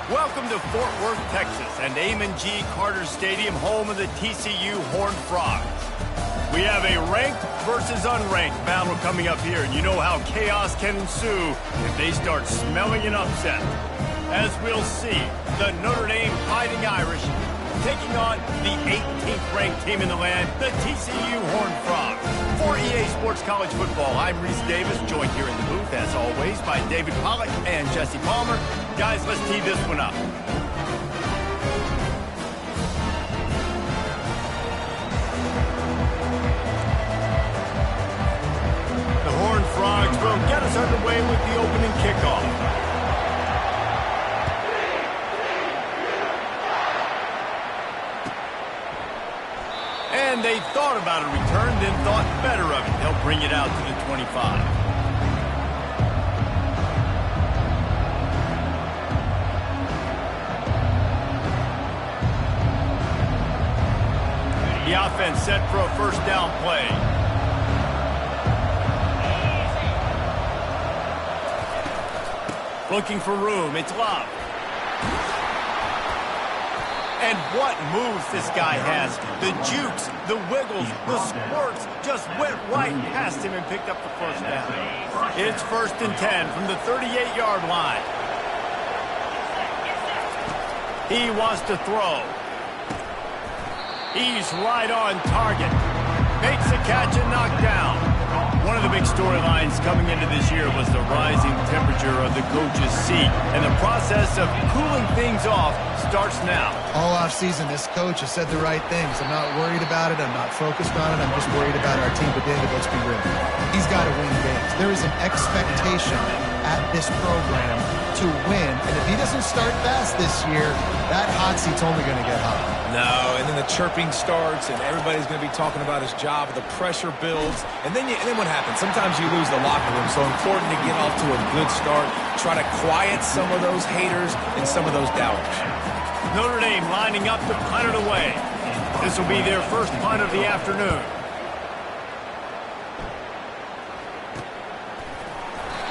Welcome to Fort Worth, Texas, and Amon G. Carter Stadium, home of the TCU Horned Frogs. We have a ranked versus unranked battle coming up here, and you know how chaos can ensue if they start smelling an upset. As we'll see, the Notre Dame Fighting Irish taking on the 18th ranked team in the land, the TCU Horned Frogs. For EA Sports College Football, I'm Reese Davis, joined here in the booth, as always, by David Pollack and Jesse Palmer. Guys, let's tee this one up. The Horned Frogs will get us underway with the opening kickoff. And they thought about a return, then thought better of it. They'll bring it out to the 25. The offense set for a first down play. Looking for room. It's Love. And what moves this guy has. The jukes, the wiggles, the squirts just went right past him and picked up the first down. It's 1st and 10 from the 38-yard line. He wants to throw. He's right on target. Makes a catch and knocked down. One of the big storylines coming into this year was the rising temperature of the coach's seat. And the process of cooling things off starts now. All offseason, this coach has said the right things. I'm not worried about it. I'm not focused on it. I'm just worried about our team. But David, let's be real. He's got to win games. There is an expectation at this program to win. And if he doesn't start fast this year, that hot seat's only going to get hot. No, and then the chirping starts, and everybody's going to be talking about his job. The pressure builds, and then what happens? Sometimes you lose the locker room. So important to get off to a good start. Try to quiet some of those haters and some of those doubters. Notre Dame lining up to punt it away. This will be their first punt of the afternoon.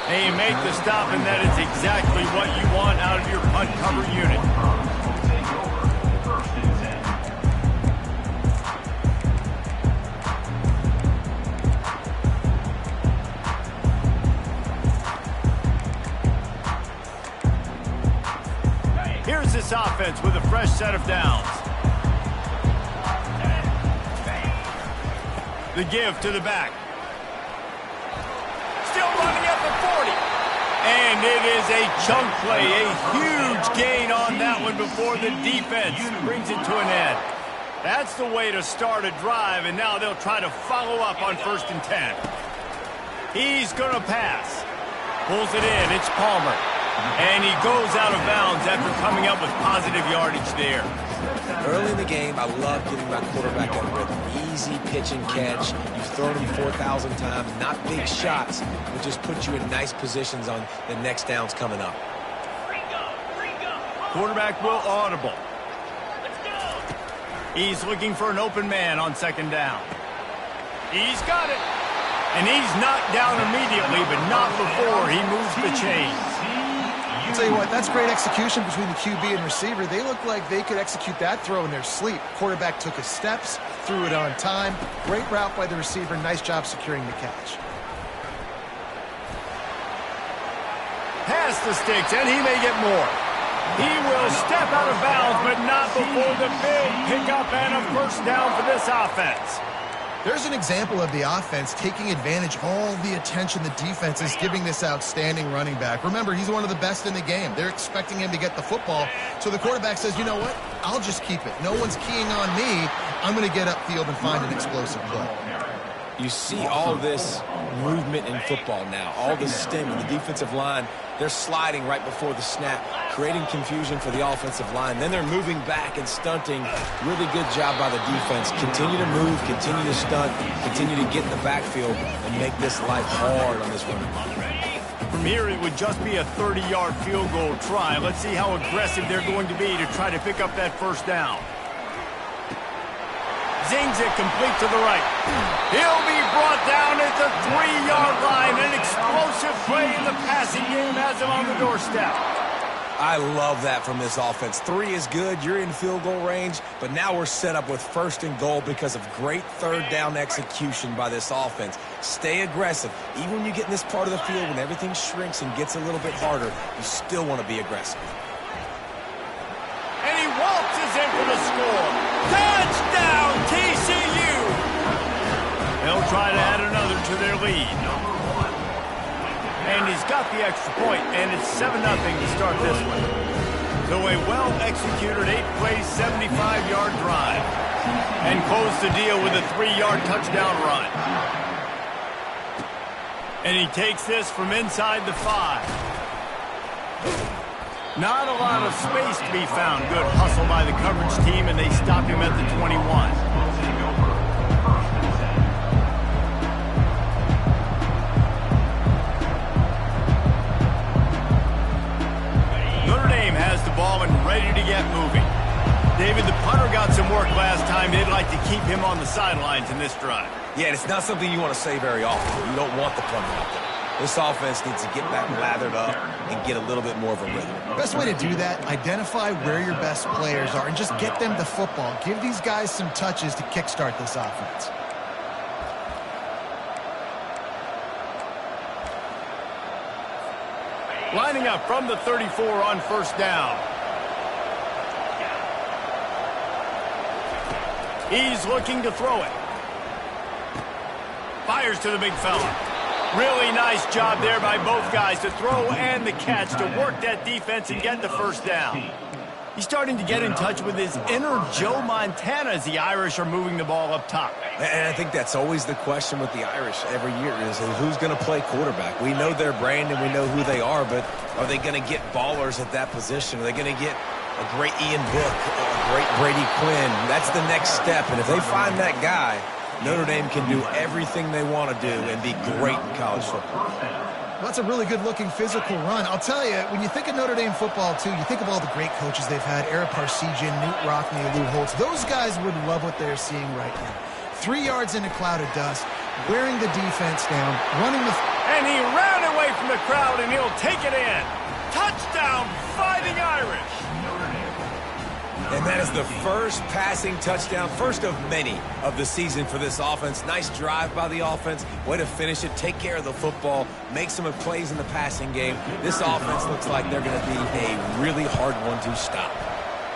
And you make the stop, and that is exactly what you want out of your punt cover unit. Here's this offense with a fresh set of downs. The give to the back. Still running at the 40. And it is a chunk play, a huge gain on that one before the defense brings it to an end. That's the way to start a drive, and now they'll try to follow up on 1st and 10. He's going to pass. Pulls it in. It's Palmer. And he goes out of bounds after coming up with positive yardage there. Early in the game, I love getting my quarterback in rhythm. Easy pitch and catch. You've thrown him 4,000 times. Not big shots, but just put you in nice positions on the next downs coming up. Quarterback will audible. He's looking for an open man on 2nd down. He's got it. And he's knocked down immediately, but not before he moves the chains. I'll tell you what, that's great execution between the QB and receiver. They look like they could execute that throw in their sleep. Quarterback took his steps, threw it on time. Great route by the receiver. Nice job securing the catch. Pass the sticks, and he may get more. He will step out of bounds, but not before the big pickup and a first down for this offense. There's an example of the offense taking advantage of all the attention the defense is giving this outstanding running back. Remember, he's one of the best in the game. They're expecting him to get the football. So the quarterback says, you know what? I'll just keep it. No one's keying on me. I'm going to get upfield and find an explosive play. You see all this movement in football now, all the stem in the defensive line. They're sliding right before the snap. creating confusion for the offensive line. Then they're moving back and stunting. Really good job by the defense. Continue to move, continue to stunt, continue to get in the backfield, and make this life hard on this runner. From here, it would just be a 30-yard field goal try. Let's see how aggressive they're going to be to try to pick up that first down. Zings it complete to the right. He'll be brought down at the 3-yard line. An explosive play in the passing game has him on the doorstep. I love that from this offense. 3 is good. You're in field goal range, but now we're set up with 1st and goal because of great 3rd down execution by this offense. Stay aggressive. Even when you get in this part of the field, when everything shrinks and gets a little bit harder, you still want to be aggressive. And he waltzes in for the score. Touchdown, TCU! They'll try to add another to their lead. And he's got the extra point, and it's 7-0 to start this one. So a well-executed 8-play, 75-yard drive. And close the deal with a 3-yard touchdown run. And he takes this from inside the 5. Not a lot of space to be found. Good hustle by the coverage team, and they stop him at the 21. Notre Dame has the ball and ready to get moving. David, the punter got some work last time. They'd like to keep him on the sidelines in this drive. Yeah, it's not something you want to say very often. You don't want the punter out there. This offense needs to get back lathered up and get a little bit more of a rhythm. Best way to do that, identify where your best players are and just get them the football. Give these guys some touches to kickstart this offense. Lining up from the 34 on 1st down. He's looking to throw it. Fires to the big fella. Really nice job there by both guys to throw and the catch to work that defense and get the 1st down. He's starting to get in touch with his inner Joe Montana as the Irish are moving the ball up top. And I think that's always the question with the Irish every year is who's going to play quarterback. We know their brand and we know who they are, but are they going to get ballers at that position? Are they going to get a great Ian Book, a great Brady Quinn? That's the next step, and if they find that guy, Notre Dame can do everything they want to do and be great in college football. Well, that's a really good-looking physical run. I'll tell you, when you think of Notre Dame football, too, you think of all the great coaches they've had, Ara Parseghian, Newt Rockne, Lou Holtz. Those guys would love what they're seeing right now. 3 yards in a cloud of dust, wearing the defense down, running the... And he ran away from the crowd, and he'll take it in. Touchdown, Fighting Irish! And that is the first passing touchdown, first of many of the season for this offense. Nice drive by the offense. Way to finish it, take care of the football, make some plays in the passing game. This offense looks like they're going to be a really hard one to stop.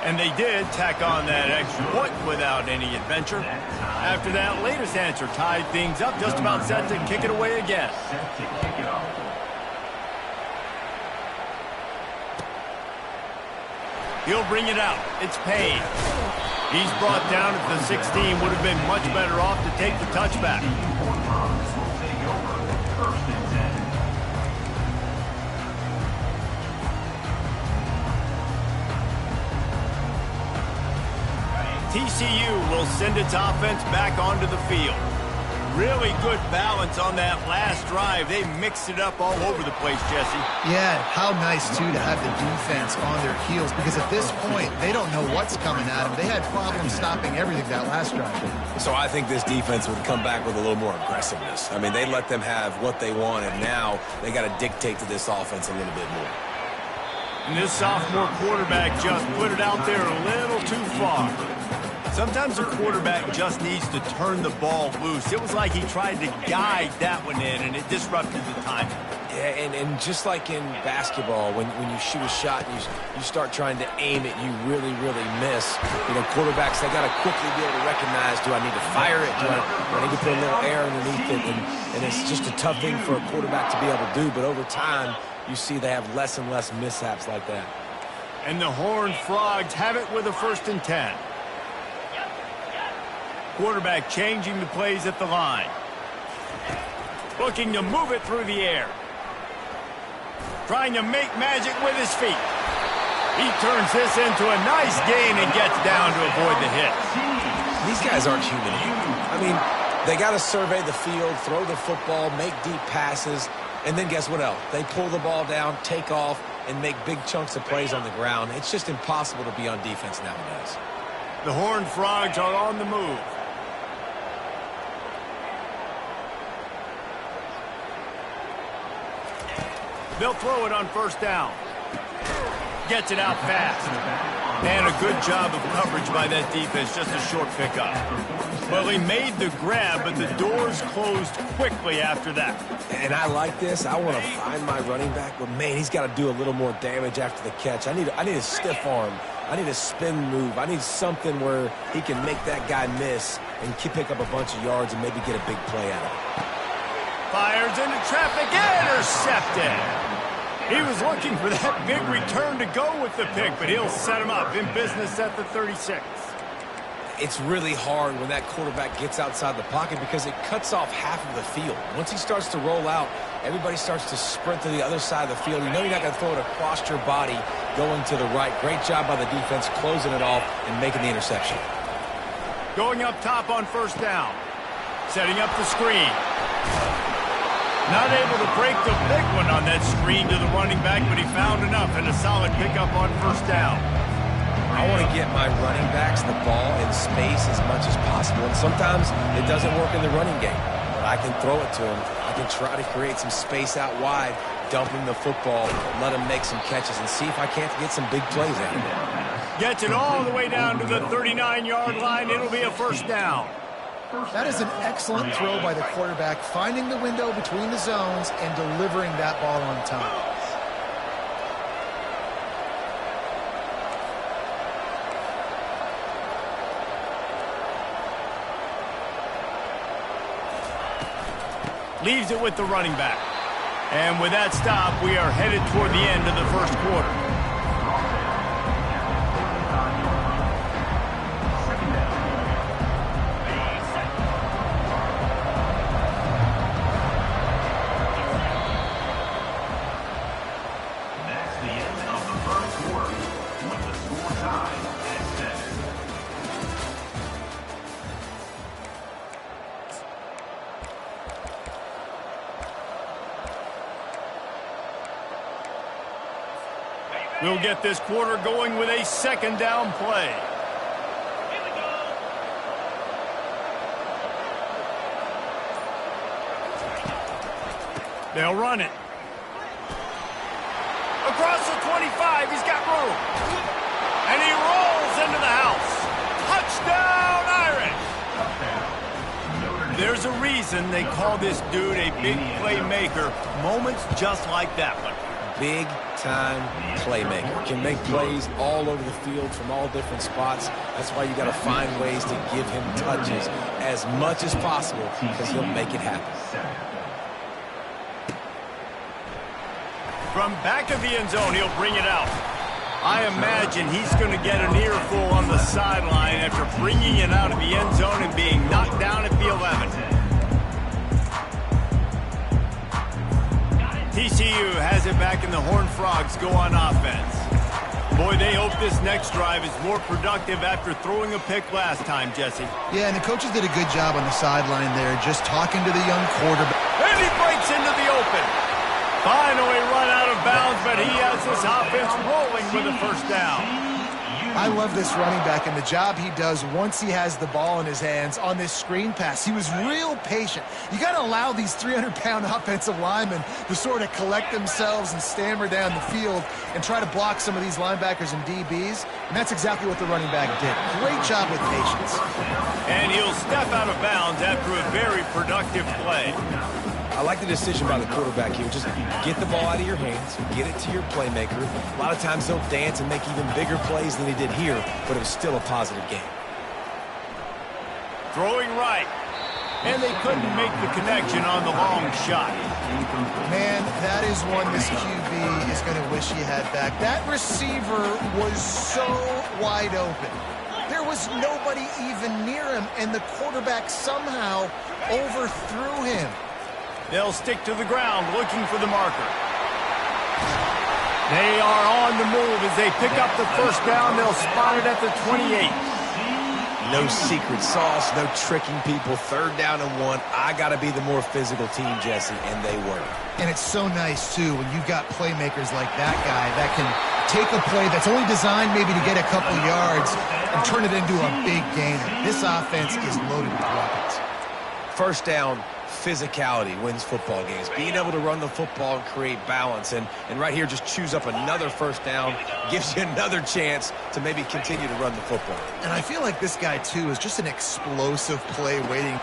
And they did tack on that extra point without any adventure. After that latest answer tied things up, just about set to kick it away again. He'll bring it out. It's Payne. He's brought down at the 16. Would have been much better off to take the touchback. TCU will send its offense back onto the field. Really good balance on that last drive. They mixed it up all over the place, Jesse. Yeah, how nice, too, to have the defense on their heels, because at this point, they don't know what's coming at them. They had problems stopping everything that last drive. So I think this defense would come back with a little more aggressiveness. I mean, they let them have what they want, and now they got to dictate to this offense a little bit more. And this sophomore quarterback just put it out there a little too far. Sometimes a quarterback just needs to turn the ball loose. It was like he tried to guide that one in, and it disrupted the timing. Yeah, and just like in basketball, when you shoot a shot and you start trying to aim it, you really, really miss. You know, quarterbacks, they got to quickly be able to recognize, do I need to fire it? Do I need to put a little air underneath it? And it's just a tough thing for a quarterback to be able to do. But over time, you see they have less and less mishaps like that. And the Horned Frogs have it with a 1st and 10. Quarterback changing the plays at the line. Looking to move it through the air. Trying to make magic with his feet. He turns this into a nice gain and gets down to avoid the hit. These guys aren't human. I mean, they got to survey the field, throw the football, make deep passes, and then guess what else? They pull the ball down, take off, and make big chunks of plays on the ground. It's just impossible to be on defense nowadays. The Horned Frogs are on the move. They'll throw it on first down. Gets it out fast. And a good job of coverage by that defense, just a short pickup. Well, he made the grab, but the doors closed quickly after that. And I like this. I want to find my running back, but, man, he's got to do a little more damage after the catch. I need a stiff arm. I need a spin move. I need something where he can make that guy miss and pick up a bunch of yards and maybe get a big play out of it. Fires into traffic, intercepted. He was looking for that big return to go with the pick, but he'll set him up in business at the 36. It's really hard when that quarterback gets outside the pocket because it cuts off half of the field. Once he starts to roll out, everybody starts to sprint to the other side of the field. You know you're not going to throw it across your body going to the right. Great job by the defense closing it off and making the interception. Going up top on first down. Setting up the screen. Not able to break the big one on that screen to the running back, but he found enough and a solid pickup on first down. I want to get my running backs the ball in space as much as possible, and sometimes it doesn't work in the running game, but I can throw it to him. I can try to create some space out wide, dump him the football, let him make some catches, and see if I can't get some big plays out of him. Gets it all the way down to the 39-yard line. It'll be a first down. That is an excellent throw by the quarterback, finding the window between the zones and delivering that ball on time. Leaves it with the running back. And with that stop, we are headed toward the end of the first quarter. We'll get this quarter going with a second down play. Here we go. They'll run it. Across the 25, he's got room. And he rolls into the house. Touchdown, Irish! There's a reason they call this dude a big playmaker. Moments just like that one. Big-time playmaker. Can make plays all over the field from all different spots. That's why you got to find ways to give him touches as much as possible because he'll make it happen. From back of the end zone, he'll bring it out. I imagine he's going to get an earful on the sideline after bringing it out of the end zone and being knocked down at the 11. TCU has it back and the Horned Frogs go on offense. Boy, they hope this next drive is more productive after throwing a pick last time, Jesse. Yeah, and the coaches did a good job on the sideline there, just talking to the young quarterback. And he breaks into the open. Finally run out of bounds, but he has this offense rolling with a first down. I love this running back and the job he does once he has the ball in his hands on this screen pass. He was real patient. You got to allow these 300-pound offensive linemen to sort of collect themselves and stammer down the field and try to block some of these linebackers and DBs, and that's exactly what the running back did. Great job with patience. And he'll step out of bounds after a very productive play. I like the decision by the quarterback here. Just get the ball out of your hands, get it to your playmaker. A lot of times they'll dance and make even bigger plays than he did here, but it was still a positive game. Throwing right. And they couldn't make the connection on the long shot. Man, that is one this QB is going to wish he had back. That receiver was so wide open. There was nobody even near him, and the quarterback somehow overthrew him. They'll stick to the ground looking for the marker. They are on the move as they pick up the first down. They'll spot it at the 28. No secret sauce, no tricking people. 3rd down and 1. I got to be the more physical team, Jesse, and they were. And it's so nice, too, when you've got playmakers like that guy that can take a play that's only designed maybe to get a couple yards and turn it into a big gainer. This offense is loaded with weapons. 1st down, physicality wins football games. Being able to run the football and create balance. And right here, just choose up another 1st down, gives you another chance to maybe continue to run the football. And I feel like this guy, too, is just an explosive play waiting.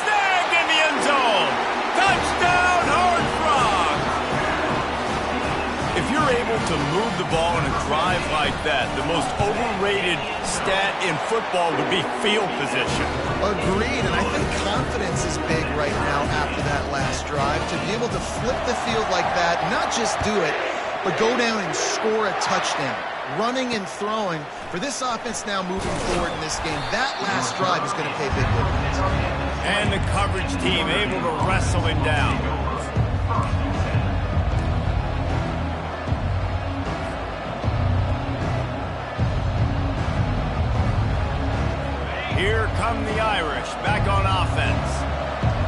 Snagged in the end zone. Touchdown, Horned Frogs. If you're able to move the ball in a drive like that, the most overrated stat in football would be field position. Agreed, and I think confidence is big right now after that last drive. To be able to flip the field like that, not just do it, but go down and score a touchdown. Running and throwing. For this offense now moving forward in this game, that last drive is going to pay big dividends. And the coverage team able to wrestle him down. Here come the Irish, back on offense.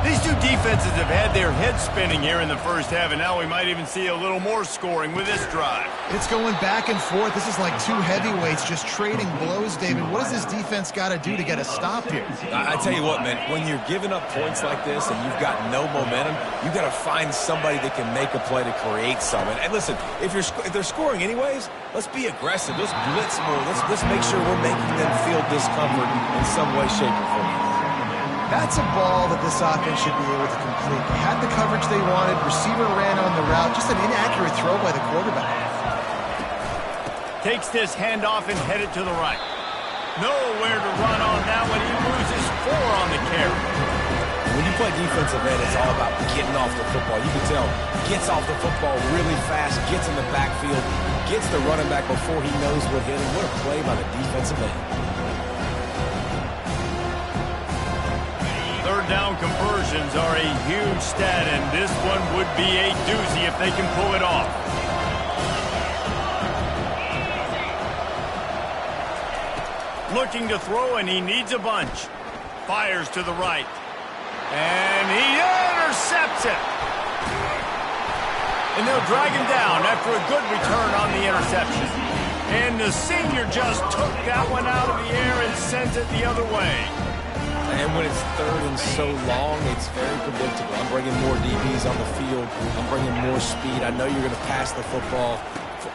These two defenses have had their heads spinning here in the first half, and now we might even see a little more scoring with this drive. It's going back and forth. This is like two heavyweights just trading blows, David. What does this defense got to do to get a stop here? I tell you what, man, when you're giving up points like this and you've got no momentum, you've got to find somebody that can make a play to create something. And listen, if they're scoring anyways, let's be aggressive. Let's blitz more. Let's make sure we're making them feel discomfort in some way, shape, or form. That's a ball that this offense should be able to complete. They had the coverage they wanted. Receiver ran on the route. Just an inaccurate throw by the quarterback. Takes this handoff and headed to the right. Nowhere to run on that one. He loses 4 on the carry. When you play defensive end, it's all about getting off the football. You can tell, gets off the football really fast, gets in the backfield, gets the running back before he knows what hit him. What a play by the defensive end. 3rd down conversions are a huge stat, and this one would be a doozy if they can pull it off. Looking to throw, and he needs a bunch. Fires to the right. And he intercepts it. And they'll drag him down after a good return on the interception. And the senior just took that one out of the air and sent it the other way. And when it's 3rd and so long, it's very predictable. I'm bringing more DBs on the field. I'm bringing more speed. I know you're going to pass the football.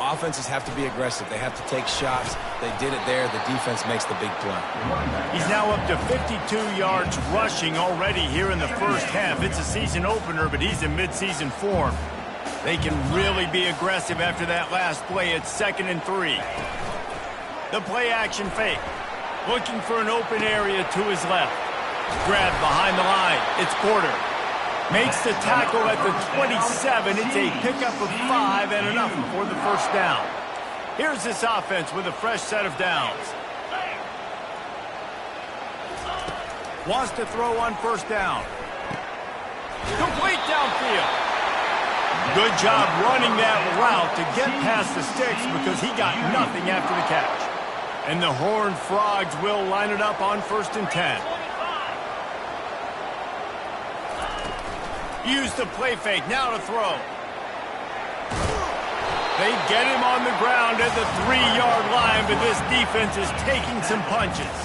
Offenses have to be aggressive. They have to take shots. They did it there. The defense makes the big play. He's now up to 52 yards rushing already here in the first half. It's a season opener, but he's in midseason form. They can really be aggressive after that last play. It's 2nd and 3. The play action fake. Looking for an open area to his left. Grab behind the line. It's Porter. Makes the tackle at the 27. It's a pickup of 5 and enough for the first down. Here's this offense with a fresh set of downs. Wants to throw on 1st down. Complete downfield. Good job running that route to get past the sticks because he got nothing after the catch. And the Horned Frogs will line it up on 1st and 10. Use the play fake, now to throw. They get him on the ground at the 3-yard line, but this defense is taking some punches.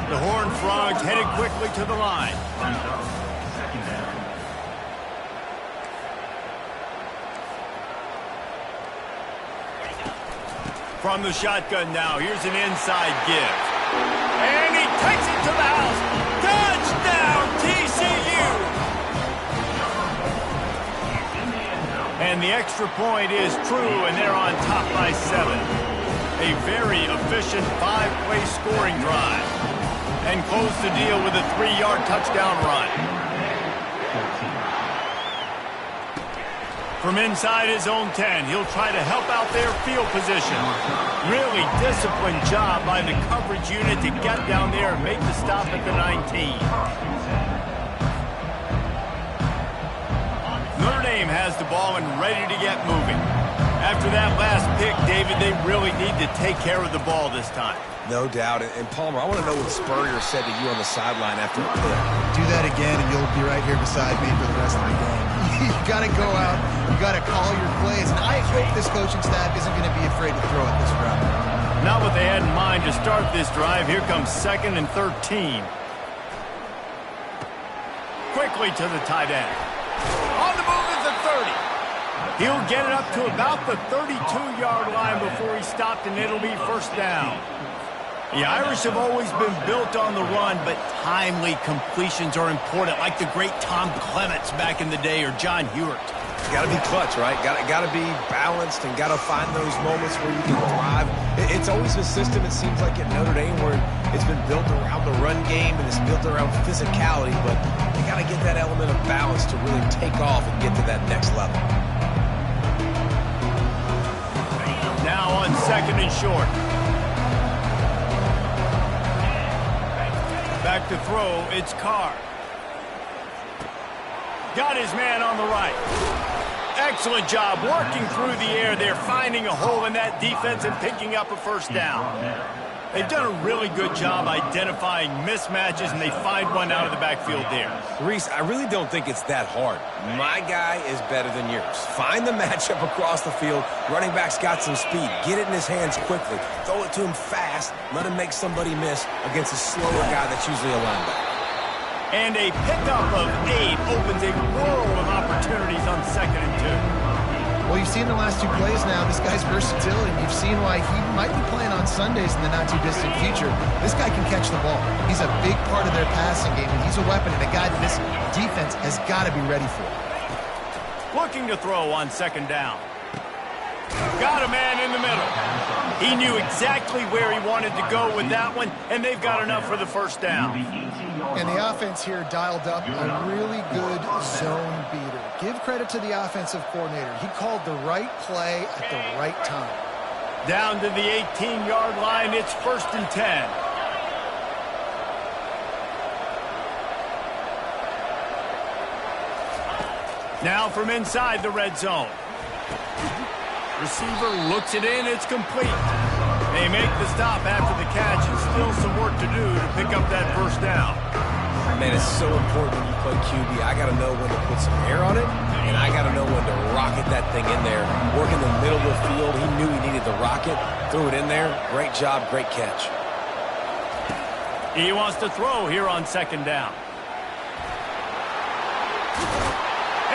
The Horned Frogs headed quickly to the line. From the shotgun now, here's an inside give. And he takes it to the house. Touchdown, TCU! And the extra point is true, and they're on top by 7. A very efficient 5-play scoring drive. And close the deal with a 3-yard touchdown run. From inside his own 10, he'll try to help out their field position. Really disciplined job by the coverage unit to get down there and make the stop at the 19. Notre Dame has the ball and ready to get moving. After that last pick, David, they really need to take care of the ball this time. No doubt. And Palmer, I want to know what Spurrier said to you on the sideline after the pick. Do that again, and you'll be right here beside me for the rest of the game. You got to go out. You got to call your plays. And I hope this coaching staff isn't going to be afraid to throw it this route. Not what they had in mind to start this drive. Here comes 2nd and 13. Quickly to the tight end. On the move is the 30. He'll get it up to about the 32-yard line before he stopped, and it'll be first down. The Irish have always been built on the run, but timely completions are important, like the great Tom Clements back in the day or John Hewart. Got to be clutch, right? Got to be balanced and got to find those moments where you can thrive. It's always a system, it seems like, at Notre Dame where it's been built around the run game and it's built around physicality, but you got to get that element of balance to really take off and get to that next level. Now on 2nd and short. Back to throw, it's Carr. Got his man on the right. Excellent job working through the air there, finding a hole in that defense and picking up a first down. They've done a really good job identifying mismatches, and they find one out of the backfield there. Reese, I really don't think it's that hard. My guy is better than yours. Find the matchup across the field. Running back's got some speed. Get it in his hands quickly. Throw it to him fast. Let him make somebody miss against a slower guy that's usually a linebacker. And a pickup of 8 opens a world of opportunities on 2nd and 2. Well, you've seen the last 2 plays now. This guy's versatility. You've seen why he might be playing on Sundays in the not-too-distant future. This guy can catch the ball. He's a big part of their passing game, and he's a weapon and a guy that this defense has got to be ready for. Looking to throw on 2nd down. Got a man in the middle. He knew exactly where he wanted to go with that one, and they've got enough for the first down. And the offense here dialed up a really good zone beater. Give credit to the offensive coordinator. He called the right play at the right time. Down to the 18-yard line, it's 1st and 10. Now from inside the red zone. Receiver looks it in, it's complete. They make the stop after the catch, and still some work to do to pick up that first down. Man, it's so important when you play QB. I got to know when to put some air on it, and I got to know when to rocket that thing in there. Work in the middle of the field. He knew he needed the rocket. Threw it in there. Great job, great catch. He wants to throw here on 2nd down.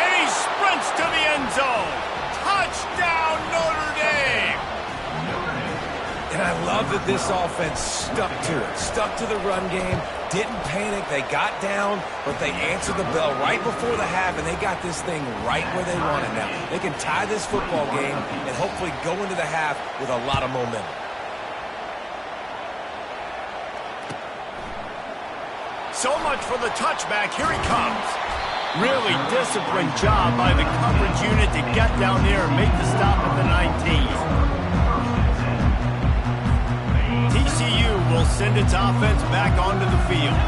And he sprints to the end zone. Touchdown, Notre Dame! And I love that this offense stuck to it. Stuck to the run game. Didn't panic. They got down, but they answered the bell right before the half, and they got this thing right where they want it now. They can tie this football game and hopefully go into the half with a lot of momentum. So much for the touchback. Here he comes. Really disciplined job by the coverage unit to get down there and make the stop at the 19. TCU will send its offense back onto the field.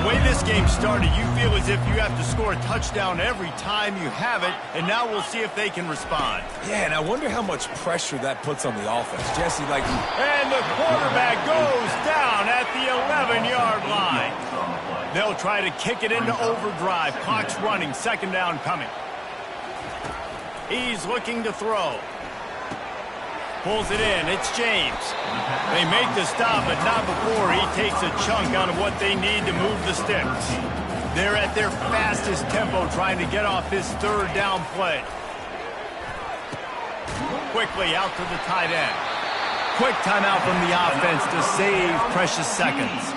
The way this game started, you feel as if you have to score a touchdown every time you have it, and now we'll see if they can respond. Yeah, and I wonder how much pressure that puts on the offense. Jesse, And the quarterback goes down at the 11-yard line. They'll try to kick it into overdrive. Clock's running. 2nd down coming. He's looking to throw. Pulls it in. It's James. They make the stop, but not before he takes a chunk out of what they need to move the sticks. They're at their fastest tempo trying to get off this 3rd down play. Quickly out to the tight end. Quick timeout from the offense to save precious seconds.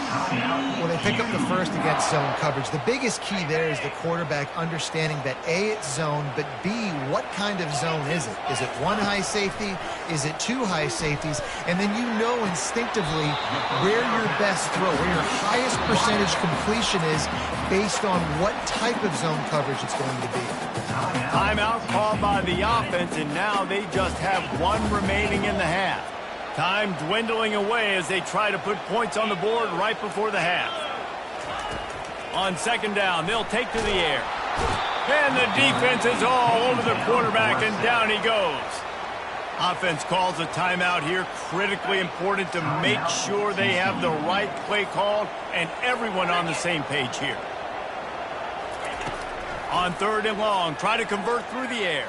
Well, they pick up the first against zone coverage. The biggest key there is the quarterback understanding that A, it's zone, but B, what kind of zone is it? Is it 1 high safety? Is it 2 high safeties? And then you know instinctively where your best throw, where your highest percentage completion is based on what type of zone coverage it's going to be. Timeout called by the offense, and now they just have 1 remaining in the half. Time dwindling away as they try to put points on the board right before the half. On 2nd down, they'll take to the air. And the defense is all over the quarterback, and down he goes. Offense calls a timeout here. Critically important to make sure they have the right play called and everyone on the same page here. On 3rd and long, try to convert through the air.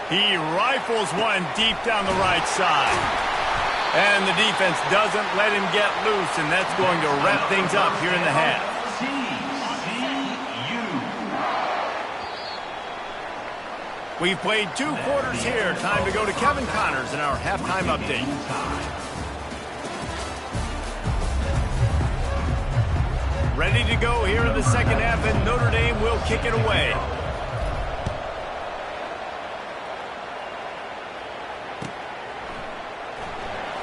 He rifles one deep down the right side. And the defense doesn't let him get loose, and that's going to wrap things up here in the half. We've played 2 quarters here. Time to go to Kevin Connors in our halftime update. Ready to go here in the second half, and Notre Dame will kick it away.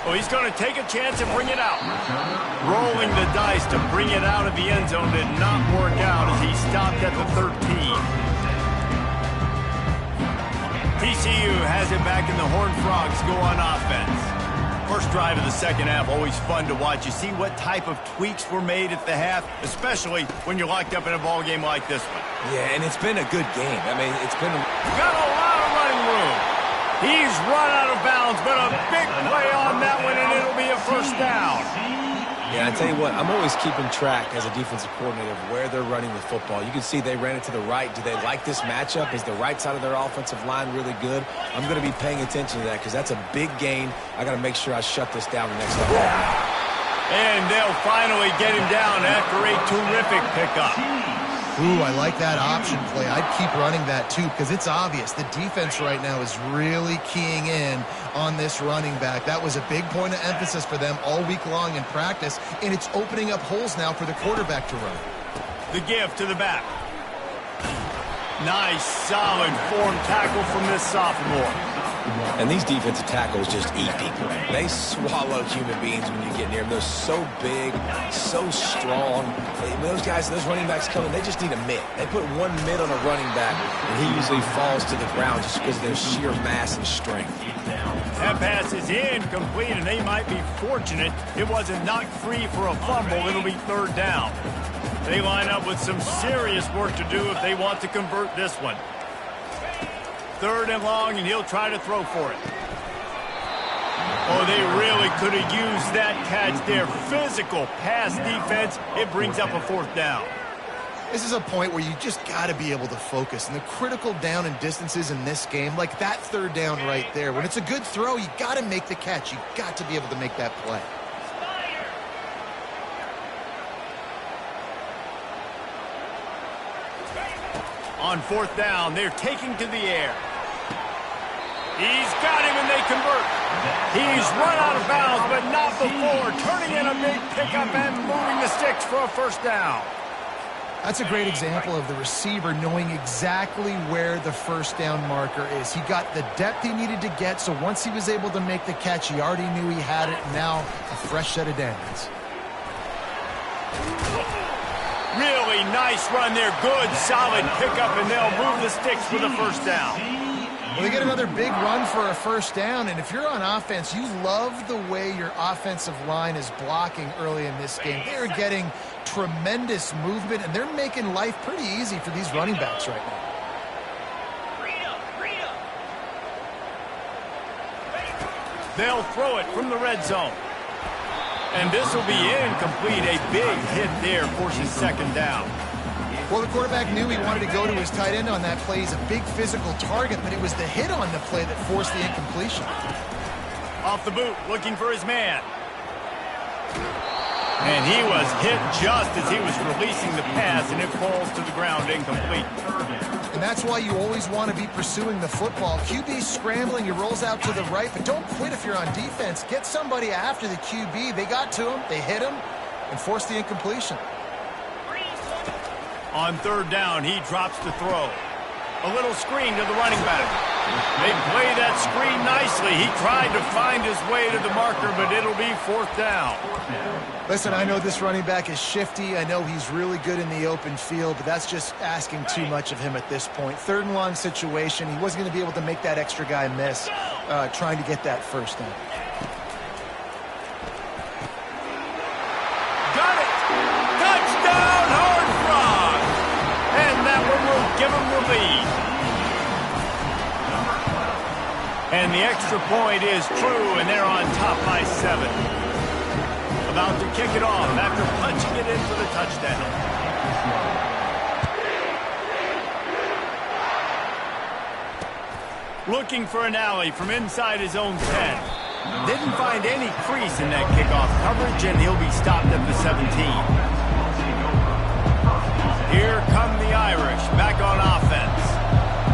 Well, he's going to take a chance and bring it out. Rolling the dice to bring it out of the end zone did not work out as he stopped at the 13. TCU has it back in the Horned Frogs go on offense. First drive of the second half, always fun to watch. You see what type of tweaks were made at the half, especially when you're locked up in a ball game like this one. Yeah, and it's been a good game. I mean, it's been got a lot of running room. He's run out of bounds, but a big play on that one, and it'll be a first down. Yeah, I tell you what, I'm always keeping track as a defensive coordinator of where they're running the football. You can see they ran it to the right. Do they like this matchup? Is the right side of their offensive line really good? I'm going to be paying attention to that because that's a big gain. I got to make sure I shut this down the next time. And they'll finally get him down after a terrific pickup. Ooh, I like that option play. I'd keep running that too because it's obvious the defense right now is really keying in on this running back. That was a big point of emphasis for them all week long in practice, and it's opening up holes now for the quarterback to run. The give to the back. Nice, solid form tackle from this sophomore. And these defensive tackles just eat people. They swallow human beings when you get near them. They're so big, so strong. When those guys, those running backs come in, they just need a mid. They put one mid on a running back, and he usually falls to the ground just because of their sheer mass and strength. That pass is incomplete, and they might be fortunate it wasn't knocked free for a fumble. It'll be 3rd down. They line up with some serious work to do if they want to convert this one. 3rd and long, and he'll try to throw for it. Oh, they really could have used that catch there. Physical pass defense. It brings up a 4th down. This is a point where you just got to be able to focus. And the critical down and distances in this game, like that 3rd down right there, when it's a good throw, you got to make the catch. You got to be able to make that play. On 4th down, they're taking to the air. He's got him, and they convert. He's run out of bounds, but not before. Turning in a big pickup and moving the sticks for a 1st down. That's a great example of the receiver knowing exactly where the 1st down marker is. He got the depth he needed to get, so once he was able to make the catch, he already knew he had it, and now a fresh set of downs. Really nice run there. Good, solid pickup, and they'll move the sticks for the 1st down. Well, they get another big run for a 1st down, and if you're on offense, you love the way your offensive line is blocking early in this game. They're getting tremendous movement, and they're making life pretty easy for these running backs right now. They'll throw it from the red zone. And this will be incomplete. A big hit there forces 2nd down. Well, the quarterback knew he wanted to go to his tight end on that play. He's a big physical target, but it was the hit on the play that forced the incompletion. Off the boot, looking for his man. And he was hit just as he was releasing the pass, and it falls to the ground incomplete. And that's why you always want to be pursuing the football. QB's scrambling, he rolls out to the right, but don't quit if you're on defense. Get somebody after the QB. They got to him, they hit him, and forced the incompletion. On 3rd down, he drops to throw. A little screen to the running back. They play that screen nicely. He tried to find his way to the marker, but it'll be 4th down. Listen, I know this running back is shifty. I know he's really good in the open field, but that's just asking too much of him at this point. 3rd and long situation. He wasn't going to be able to make that extra guy miss trying to get that 1st down. Got it! Touchdown, Horned Frogs! And that one will give him the lead. And the extra point is true, and they're on top by 7. About to kick it off after punching it in for the touchdown. Looking for an alley from inside his own 10. Didn't find any crease in that kickoff coverage, and he'll be stopped at the 17. Here come the Irish, back on offense.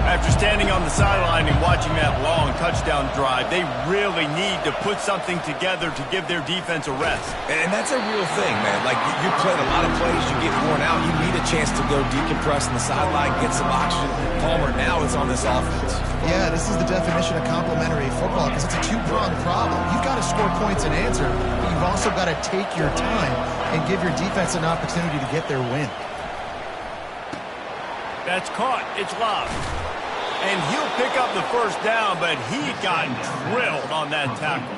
After standing on the sideline and watching that long touchdown drive, they really need to put something together to give their defense a rest. And that's a real thing, man. Like, you played a lot of plays, you get worn out, you need a chance to go decompress on the sideline, get some oxygen. Palmer, now it's on this offense. Yeah, this is the definition of complementary football because it's a two-pronged problem. You've got to score points and answer, but you've also got to take your time and give your defense an opportunity to get their win. That's caught. It's Love. And he'll pick up the first down, but he got drilled on that tackle.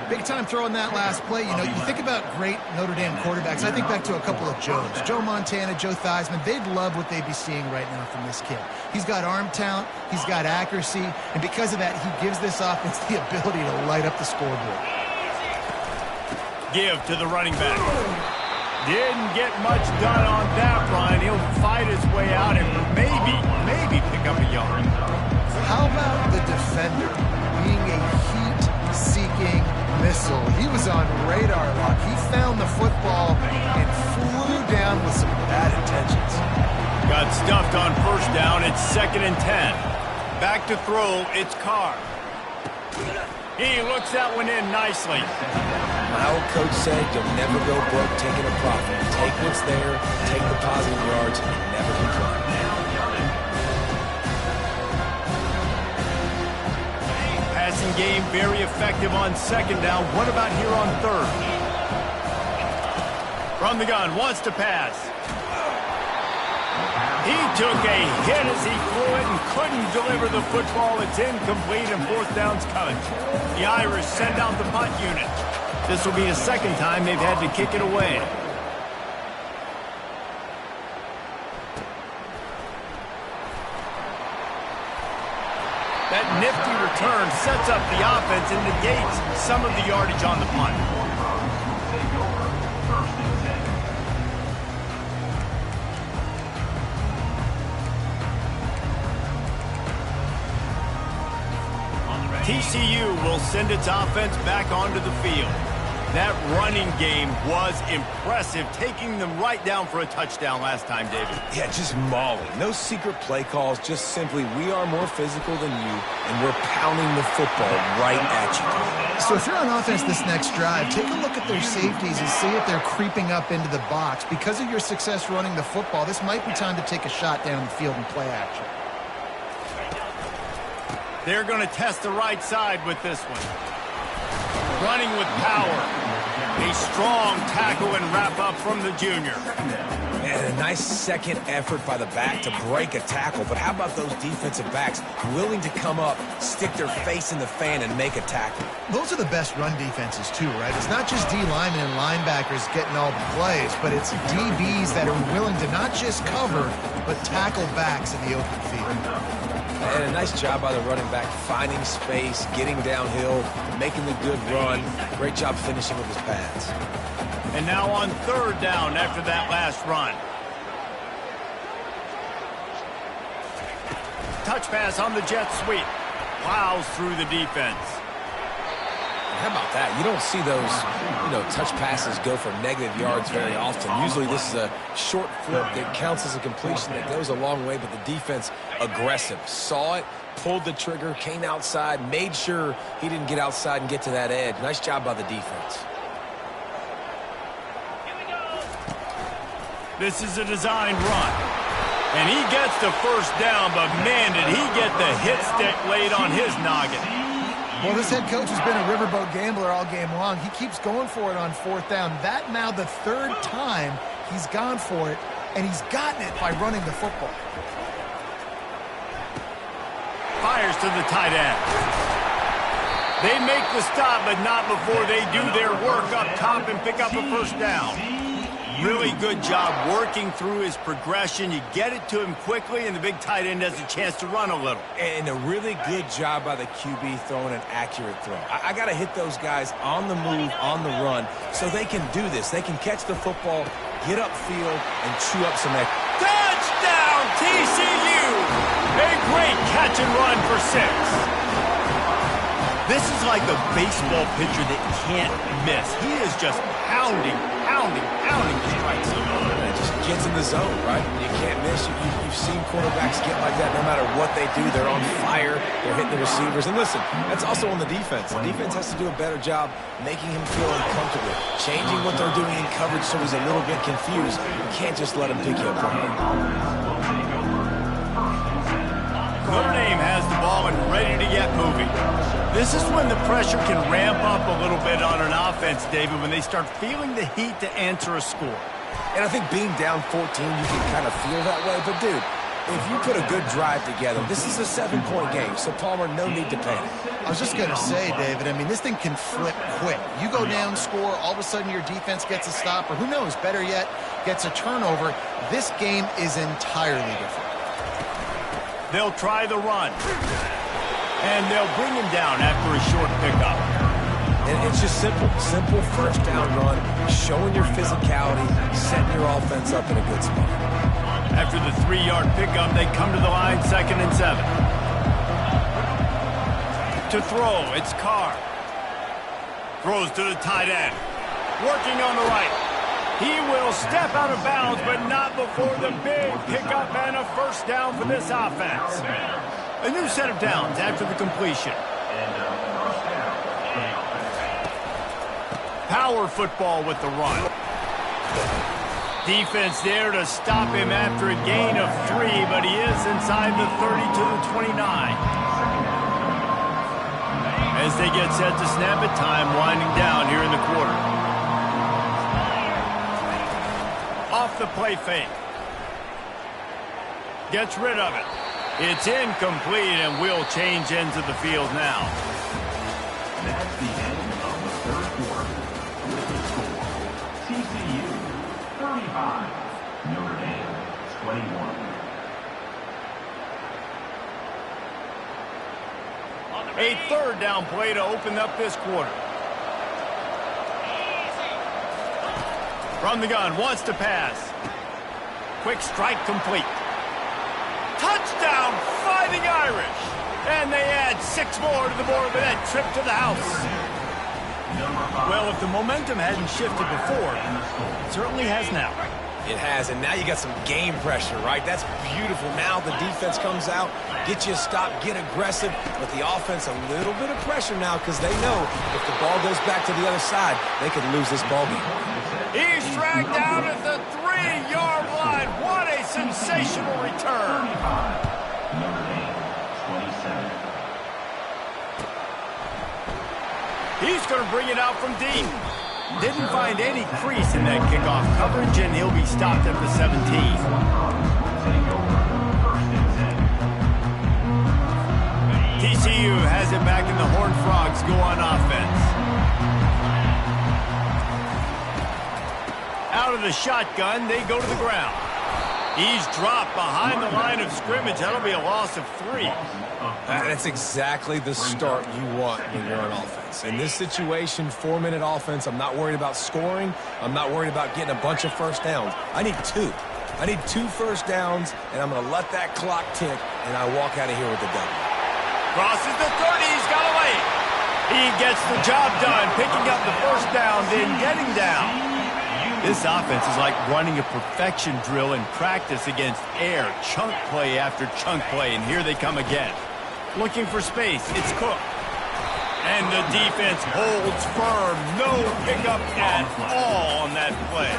Big time throw in that last play. You know, you think about great Notre Dame quarterbacks. I think back to a couple of Joes. Joe Montana, Joe Theismann. They'd love what they'd be seeing right now from this kid. He's got arm talent. He's got accuracy. And because of that, he gives this offense the ability to light up the scoreboard. Give to the running back. Didn't get much done on that run. He'll fight his way out and maybe pick up a yard. How about the defender being a heat-seeking missile? He was on radar lock. He found the football and flew down with some bad intentions. Got stuffed on first down. It's 2nd and 10. Back to throw. It's Carr. He looks that one in nicely. My old coach said you'll never go broke taking a profit. Take what's there, take the positive yards, and never complain. Passing game very effective on 2nd down. What about here on 3rd? From the gun, wants to pass. He took a hit as he threw it and couldn't deliver the football. It's incomplete and 4th down's coming. The Irish send out the punt unit. This will be the 2nd time they've had to kick it away. That nifty return sets up the offense and negates some of the yardage on the punt. TCU will send its offense back onto the field. That running game was impressive, taking them right down for a touchdown last time, David. Yeah, just mauling. No secret play calls, just simply we are more physical than you, and we're pounding the football right at you. So if you're on offense this next drive, take a look at their safeties and see if they're creeping up into the box. Because of your success running the football, this might be time to take a shot down the field and play action. They're going to test the right side with this one. Running with power. A strong tackle and wrap up from the junior. And a nice second effort by the back to break a tackle. But how about those defensive backs willing to come up, stick their face in the fan, and make a tackle? Those are the best run defenses too, right? It's not just D linemen and linebackers getting all the plays, but it's DBs that are willing to not just cover, but tackle backs in the open field. And a nice job by the running back, finding space, getting downhill, making the good run. Great job finishing with his pads. And now on 3rd down after that last run. Touch pass on the jet sweep. Plows through the defense. How about that? You don't see those, touch passes go for negative yards very often. Usually this is a short flip that counts as a completion that goes a long way, but the defense aggressive. Saw it, pulled the trigger, came outside, made sure he didn't get outside and get to that edge. Nice job by the defense. This is a design run. And he gets the first down, but man, did he get the hit stick laid on his noggin. Well, this head coach has been a riverboat gambler all game long. He keeps going for it on 4th down. That now the 3rd time he's gone for it, and he's gotten it by running the football. Fires to the tight end. They make the stop, but not before they do their work up top and pick up a first down. Really good job working through his progression. You get it to him quickly, and the big tight end has a chance to run a little. And a really good job by the QB throwing an accurate throw. I got to hit those guys on the move, on the run, so they can do this. They can catch the football, get upfield, and chew up some extra. Touchdown, TCU! A great catch and run for 6. This is like a baseball pitcher that can't miss. He is just pounding the strike zone. It just gets in the zone, right? You can't miss. You've seen quarterbacks get like that no matter what they do. They're on fire. They're hitting the receivers. And listen, that's also on the defense. The defense has to do a better job making him feel uncomfortable, changing what they're doing in coverage so he's a little bit confused. You can't just let him pick you apart. Notre Dame has the ball and ready to get moving. This is when the pressure can ramp up a little bit on an offense, David, when they start feeling the heat to answer a score. And I think being down 14, you can kind of feel that way. But, dude, if you put a good drive together, this is a 7-point game. So, Palmer, no need to panic. I was just going to say, David, I mean, this thing can flip quick. You go down, score, all of a sudden your defense gets a stop, or who knows, better yet, gets a turnover. This game is entirely different. They'll try the run. And they'll bring him down after a short pickup. And it's just simple first down run, showing your physicality, setting your offense up in a good spot. After the 3-yard pickup, they come to the line, 2nd and 7. To throw, it's Carr. Throws to the tight end. Working on the right. He will step out of bounds, but not before the big pickup and a first down for this offense. A new set of downs after the completion. Power football with the run. Defense there to stop him after a gain of 3, but he is inside the 30 to the 29. As they get set to snap it, time winding down here in the quarter. Off the play fake. Gets rid of it. It's incomplete, and we'll change ends of the field now. That's the end of the third quarter. With the score, TCU 35, Notre Dame 21. A third down play to open up this quarter. From the gun, wants to pass. Quick strike complete. Touchdown, Fighting Irish. And they add 6 more to the board with that trip to the house. Well, if the momentum hadn't shifted before, it certainly has now. It has, and now you got some game pressure, right? That's beautiful. Now the defense comes out, get you a stop, get aggressive, but the offense a little bit of pressure now because they know if the ball goes back to the other side, they could lose this ball game. He's dragged down at the 3-yard line. What a sensational return. Notre Dame 27. He's going to bring it out from deep. Didn't find any crease in that kickoff coverage, and he'll be stopped at the 17. TCU has it back, and the Horned Frogs go on offense. Out of the shotgun, they go to the ground. He's dropped behind the line of scrimmage. That'll be a loss of 3. That's exactly the start you want when you're on offense. In this situation, 4-minute offense, I'm not worried about scoring. I'm not worried about getting a bunch of first downs. I need 2. I need 2 first downs, and I'm going to let that clock tick, and I walk out of here with the W. Crosses the 30. He's got away. He gets the job done, picking up the first down, then getting down. This offense is like running a perfection drill in practice against air, chunk play after chunk play, and here they come again. Looking for space, it's Cook. And the defense holds firm. No pickup at all on that play.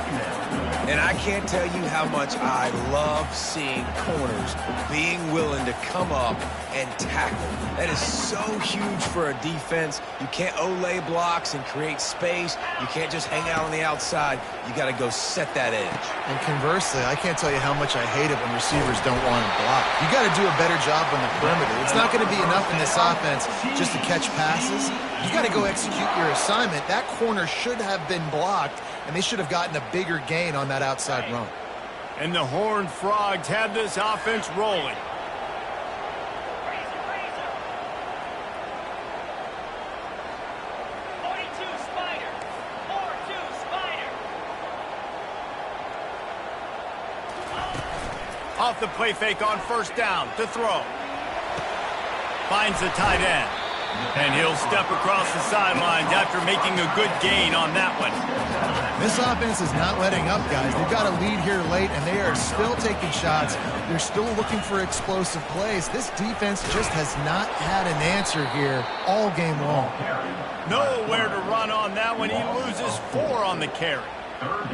And I can't tell you how much I love seeing corners being willing to come up and tackle. That is so huge for a defense. You can't olay blocks and create space. You can't just hang out on the outside. You got to go set that edge. And conversely, I can't tell you how much I hate it when receivers don't want to block. You got to do a better job on the perimeter. It's not going to be enough in this offense just to catch passes. You got to go execute your assignment. That corner should have been blocked. and they should have gotten a bigger gain on that outside run. And the Horned Frogs have this offense rolling. Off the play fake on first down to throw. Finds the tight end. And he'll step across the sidelines after making a good gain on that one. This offense is not letting up, guys. They've got a lead here late, and they are still taking shots. They're still looking for explosive plays. This defense just has not had an answer here all game long. Nowhere to run on that one. He loses 4 on the carry.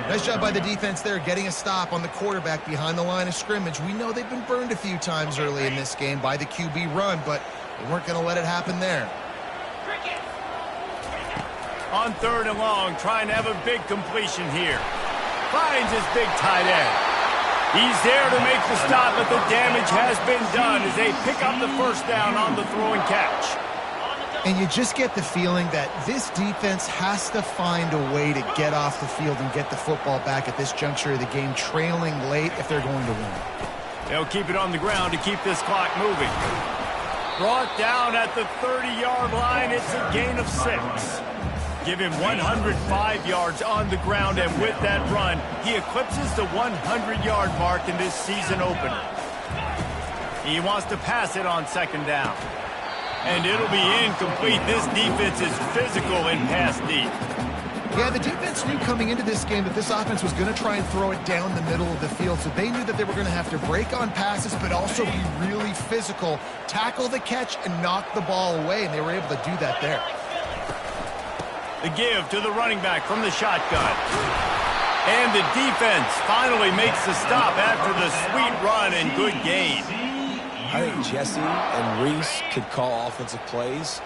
Nice job by the defense there, getting a stop on the quarterback behind the line of scrimmage. We know they've been burned a few times early in this game by the QB run, but they weren't going to let it happen there. On 3rd and long, trying to have a big completion here. Finds his big tight end. He's there to make the stop, but the damage has been done as they pick up the first down on the throw and catch. And you just get the feeling that this defense has to find a way to get off the field and get the football back at this juncture of the game, trailing late if they're going to win. They'll keep it on the ground to keep this clock moving. Brought down at the 30-yard line. It's a gain of 6. Give him 105 yards on the ground, and with that run, he eclipses the 100-yard mark in this season opener. He wants to pass it on 2nd down. And it'll be incomplete. This defense is physical in pass deep. Yeah, the defense knew coming into this game that this offense was going to try and throw it down the middle of the field, so they knew that they were going to have to break on passes, but also be really physical, tackle the catch, and knock the ball away, and they were able to do that there. The give to the running back from the shotgun. And the defense finally makes the stop after the sweet run and good gain. I think Jesse and Reese could call offensive plays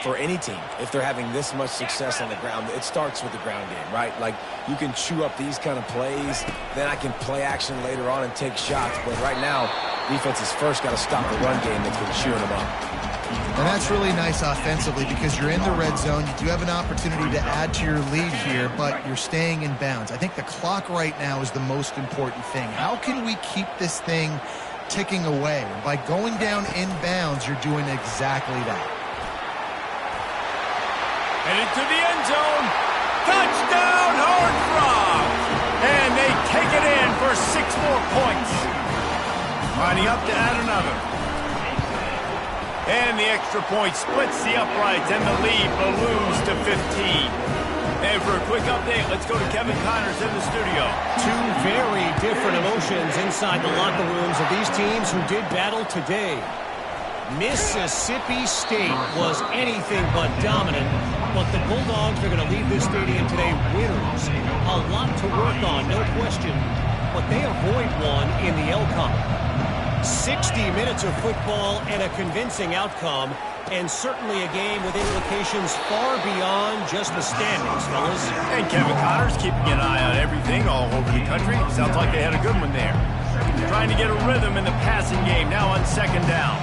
for any team if they're having this much success on the ground. It starts with the ground game, right? Like, you can chew up these kind of plays, then I can play action later on and take shots. But right now, defense has first got to stop the run game that's been chewing them up. And that's really nice offensively because you're in the red zone. You do have an opportunity to add to your lead here, but you're staying in bounds. I think the clock right now is the most important thing. How can we keep this thing ticking away? By going down in bounds, you're doing exactly that. Headed to the end zone. Touchdown, Horned Frogs! And they take it in for 6 more points. Lining up to add another. And the extra point splits the uprights, and the lead balloons to 15. And for a quick update, let's go to Kevin Connors in the studio. 2 very different emotions inside the locker rooms of these teams who did battle today. Mississippi State was anything but dominant, but the Bulldogs are going to leave this stadium today winners. A lot to work on, no question, but they avoid one in the Elcon. 60 minutes of football and a convincing outcome, and certainly a game with implications far beyond just the standings, fellas. And Kevin Connors keeping an eye on everything all over the country. Sounds like they had a good one there. Trying to get a rhythm in the passing game now on 2nd down.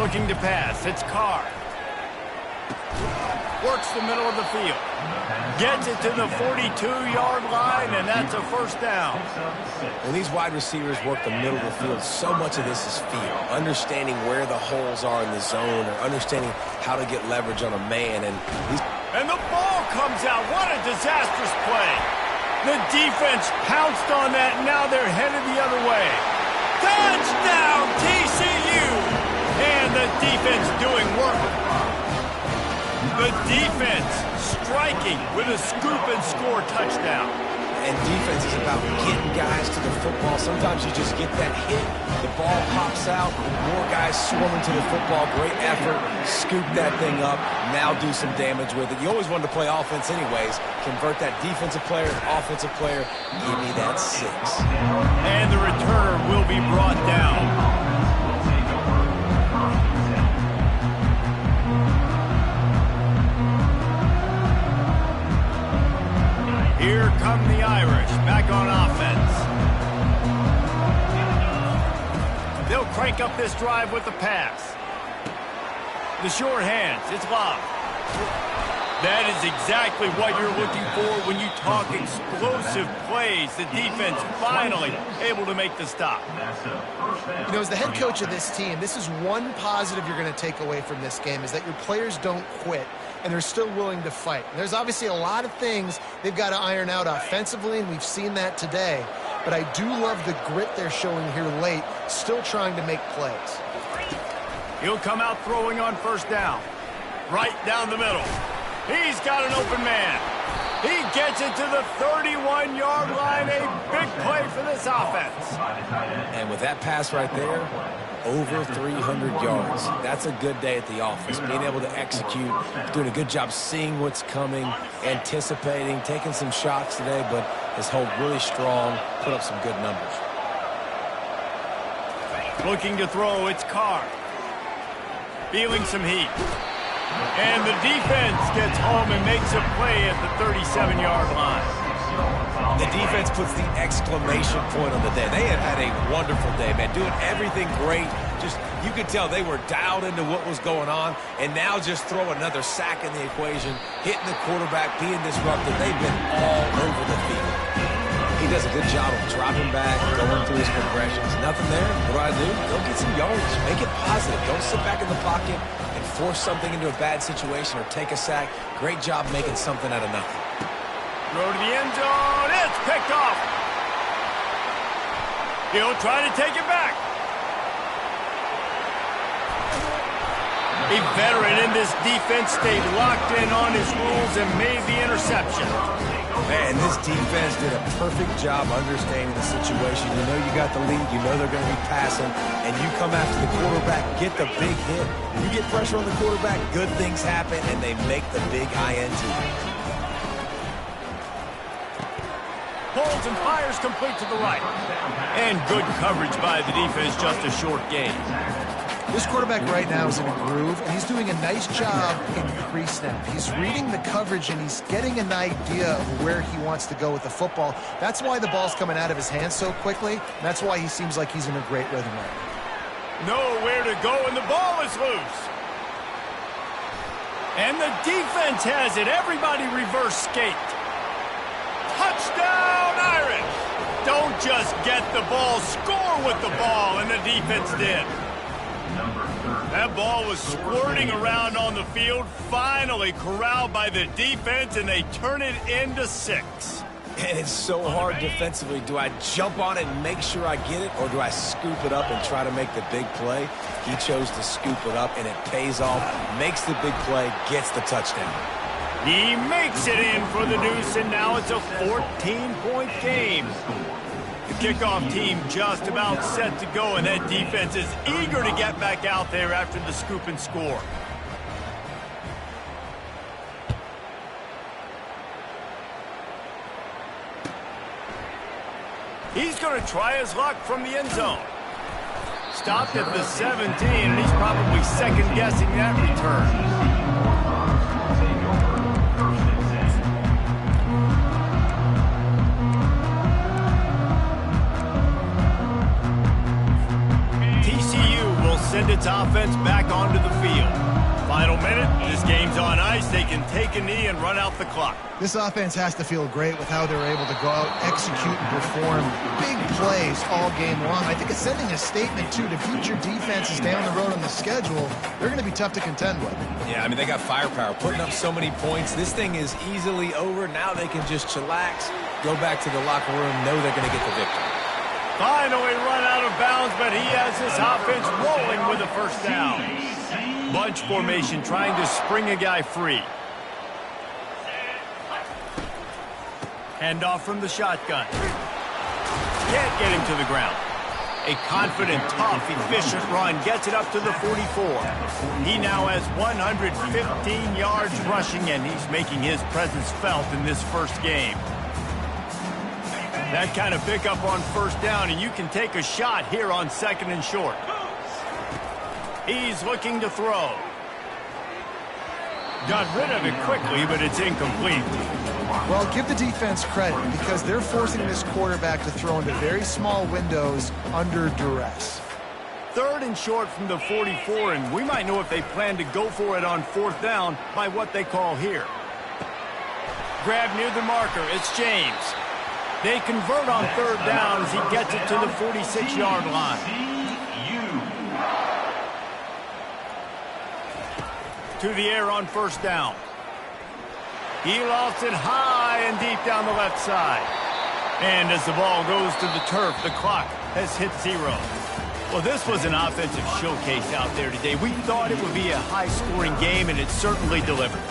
Looking to pass. It's Carr. Works the middle of the field. Gets it to the 42-yard line, and that's a first down. When these wide receivers work the middle of the field, so much of this is feel. Understanding where the holes are in the zone, or understanding how to get leverage on a man. And the ball comes out. What a disastrous play. The defense pounced on that, and now they're headed the other way. Touchdown, TCU! And the defense doing work. The defense striking with a scoop and score touchdown. And defense is about getting guys to the football. Sometimes you just get that hit, the ball pops out, more guys swarming to the football. Great effort, scoop that thing up, now do some damage with it. You always wanted to play offense anyways. Convert that defensive player to offensive player. Give me that 6. And the returner will be brought down. Here come the Irish, back on offense. They'll crank up this drive with the pass. The short hands, it's Love. That is exactly what you're looking for when you talk explosive plays. The defense finally able to make the stop. You know, as the head coach of this team, this is one positive you're going to take away from this game, is that your players don't quit and they're still willing to fight. And there's obviously a lot of things they've got to iron out offensively, and we've seen that today. But I do love the grit they're showing here late, still trying to make plays. He'll come out throwing on first down. Right down the middle. He's got an open man. He gets it to the 31-yard line. A big play for this offense. And with that pass right there, over 300 yards. That's a good day at the office. Being able to execute, doing a good job seeing what's coming, anticipating, taking some shots today, but his hold really strong, put up some good numbers. Looking to throw, it's Carr. Feeling some heat. And the defense gets home and makes a play at the 37-yard line. The defense puts the exclamation point on the day. They have had a wonderful day, man, doing everything great. Just, you could tell they were dialed into what was going on, and now just throw another sack in the equation, hitting the quarterback, being disruptive. They've been all over the field. He does a good job of dropping back, going through his progressions. Nothing there. What do? Go get some yards. Make it positive. Don't sit back in the pocket and force something into a bad situation or take a sack. Great job making something out of nothing. Throw to the end zone. It's picked off. He'll try to take it back. A veteran in this defense stayed locked in on his rules and made the interception. Man, this defense did a perfect job understanding the situation. You know you got the lead. You know they're going to be passing. And you come after the quarterback, get the big hit. You get pressure on the quarterback, good things happen, and they make the big INT. Holds and fires complete to the right. And good coverage by the defense, just a short gain. This quarterback right now is in a groove, and he's doing a nice job in pre-snap. He's reading the coverage, and he's getting an idea of where he wants to go with the football. That's why the ball's coming out of his hands so quickly, and that's why he seems like he's in a great rhythm right now. Nowhere to go, and the ball is loose. And the defense has it. Everybody reverse skate. Touchdown, Irish! Don't just get the ball, score with the ball, and the defense did. That ball was squirting around on the field, finally corralled by the defense, and they turn it into 6. And it's so hard defensively. Do I jump on it and make sure I get it, or do I scoop it up and try to make the big play? He chose to scoop it up, and it pays off, makes the big play, gets the touchdown. He makes it in for the deuce, and now it's a 14-point game. The kickoff team just about set to go, and that defense is eager to get back out there after the scoop and score. He's going to try his luck from the end zone. Stopped at the 17, and he's probably second-guessing that return. Send its offense back onto the field. Final minute, this game's on ice. They can take a knee and run out the clock. This offense has to feel great with how they're able to go out, execute, and perform big plays all game long. I think it's sending a statement, too, to future defenses down the road on the schedule. They're going to be tough to contend with. Yeah, I mean, they got firepower, putting up so many points. This thing is easily over. Now they can just chillax, go back to the locker room, know they're going to get the victory. Finally run out of bounds, but he has his offense rolling with a first down. Bunch formation trying to spring a guy free. Handoff from the shotgun. Can't get him to the ground. A confident, tough, efficient run gets it up to the 44. He now has 115 yards rushing, and he's making his presence felt in this first game. That kind of pickup on first down, and you can take a shot here on second and short. He's looking to throw. Got rid of it quickly, but it's incomplete. Well, give the defense credit because they're forcing this quarterback to throw into very small windows under duress. Third and short from the 44, and we might know if they plan to go for it on fourth down by what they call here. grab near the marker. It's James. They convert on third down as he gets it to the 46-yard line. To the air on first down. He lofts it high and deep down the left side. And as the ball goes to the turf, the clock has hit 0. Well, this was an offensive showcase out there today. We thought it would be a high-scoring game, and it certainly delivered.